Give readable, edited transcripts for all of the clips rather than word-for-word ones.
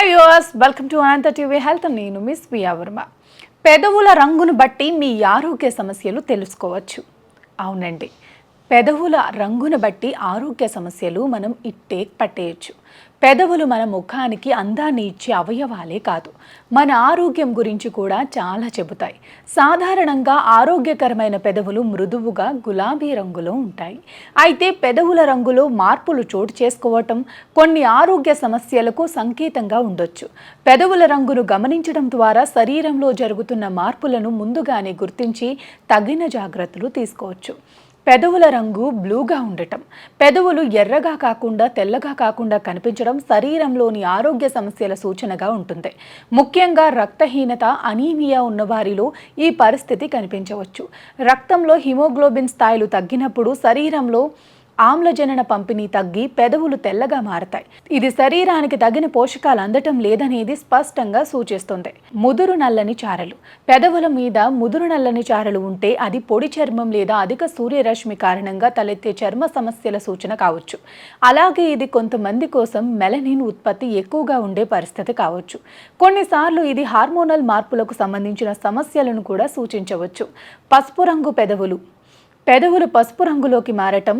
Hi viewers, welcome to Anantha TV health. నేను miss Priya Varma. పెదవుల రంగును బట్టి మీ ఆరోగ్య సమస్యలు తెలుసుకోవచ్చు. అవునండి, పెదవుల రంగును బట్టి ఆరోగ్య సమస్యలు మనం ఇట్టే పట్టేయచ్చు. పెదవులు మన ముఖానికి అందాన్ని ఇచ్చే అవయవాలే కాదు, మన ఆరోగ్యం గురించి కూడా చాలా చెబుతాయి. సాధారణంగా ఆరోగ్యకరమైన పెదవులు మృదువుగా గులాబీ రంగులో ఉంటాయి. అయితే పెదవుల రంగులో మార్పులు చోటు చేసుకోవటం కొన్ని ఆరోగ్య సమస్యలకు సంకేతంగా ఉండొచ్చు. పెదవుల రంగును గమనించడం ద్వారా శరీరంలో జరుగుతున్న మార్పులను ముందుగానే గుర్తించి తగిన జాగ్రత్తలు తీసుకోవచ్చు. పెదవుల రంగు బ్లూగా ఉండటం, పెదవులు ఎర్రగా కాకుండా తెల్లగా కాకుండా కనిపించడం శరీరంలోని ఆరోగ్య సమస్యల సూచనగా ఉంటుంది. ముఖ్యంగా రక్తహీనత, అనీమియా ఉన్నవారిలో ఈ పరిస్థితి కనిపించవచ్చు. రక్తంలో హిమోగ్లోబిన్ స్థాయిలు తగ్గినప్పుడు శరీరంలో ఆమ్లజనన పంపిణీ తగ్గి పెదవులు తెల్లగా మారతాయి. ఇది శరీరానికి తగిన పోషకాలు అందటం లేదనేది స్పష్టంగా సూచిస్తుంది. ముదురు నల్లని చారలు, పెదవుల మీద ముదురు నల్లని చారలు ఉంటే అది పొడి చర్మం లేదా అధిక సూర్యరశ్మి కారణంగా తలెత్తే చర్మ సమస్యల సూచన కావచ్చు. అలాగే ఇది కొంతమంది కోసం మెలనిన్ ఉత్పత్తి ఎక్కువగా ఉండే పరిస్థితి కావచ్చు. కొన్నిసార్లు ఇది హార్మోనల్ మార్పులకు సంబంధించిన సమస్యలను కూడా సూచించవచ్చు. పసుపు రంగు పెదవులు పసుపు రంగులోకి మారటం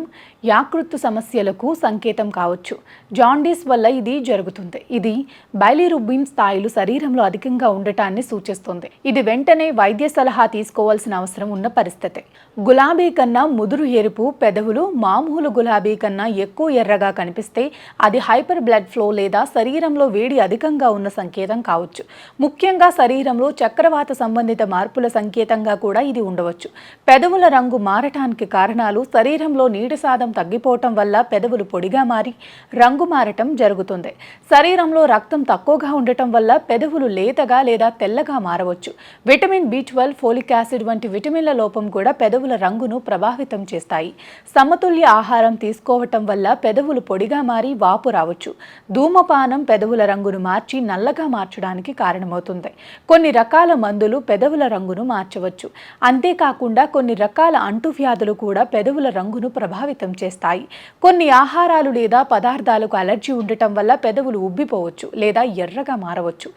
యాకృత్తు సమస్యలకు సంకేతం కావచ్చు. జాండీస్ వల్ల ఇది జరుగుతుంది. ఇది బైలిరుబిన్ స్థాయిలు శరీరంలో అధికంగా ఉండటాన్ని సూచిస్తుంది. ఇది వెంటనే వైద్య సలహా తీసుకోవాల్సిన అవసరం ఉన్న పరిస్థితి. గులాబీ కన్నా ముదురు ఎరుపు పెదవులు మామూలు గులాబీ కన్నా ఎక్కువ ఎర్రగా కనిపిస్తే అది హైపర్ బ్లడ్ ఫ్లో లేదా శరీరంలో వేడి అధికంగా ఉన్న సంకేతం కావచ్చు. ముఖ్యంగా శరీరంలో చక్రవాత సంబంధిత మార్పుల సంకేతంగా కూడా ఇది ఉండవచ్చు. పెదవుల రంగు మారటానికి కారణాలు శరీరంలో నీటి శాతం తగ్గిపోవటం వల్ల పెదవులు పొడిగా మారి రంగు మారటం జరుగుతుంది. శరీరంలో రక్తం తక్కువగా ఉండటం వల్ల పెదవులు లేతగా లేదా తెల్లగా మారవచ్చు. విటమిన్ B12, ఫోలిక్ యాసిడ్ వంటి విటమిన్ల లోపం కూడా పెదవుల రంగును ప్రభావితం చేస్తాయి. సమతుల్య ఆహారం తీసుకోవటం వల్ల పెదవులు పొడిగా మారి వాపు రావచ్చు. ధూమపానం పెదవుల రంగును మార్చి నల్లగా మార్చడానికి కారణమవుతుంది. కొన్ని రకాల మందులు పెదవుల రంగును మార్చవచ్చు. అంతేకాకుండా కొన్ని రకాల అంటువ్యాధులు కూడా పెదవుల రంగును ప్రభావితం చేస్తాయి. కొన్ని ఆహారాలు లేదా పదార్థాలకు అలర్జీ ఉండటం వల్ల పెదవులు ఉబ్బిపోవచ్చు లేదా ఎర్రగా మారవచ్చు.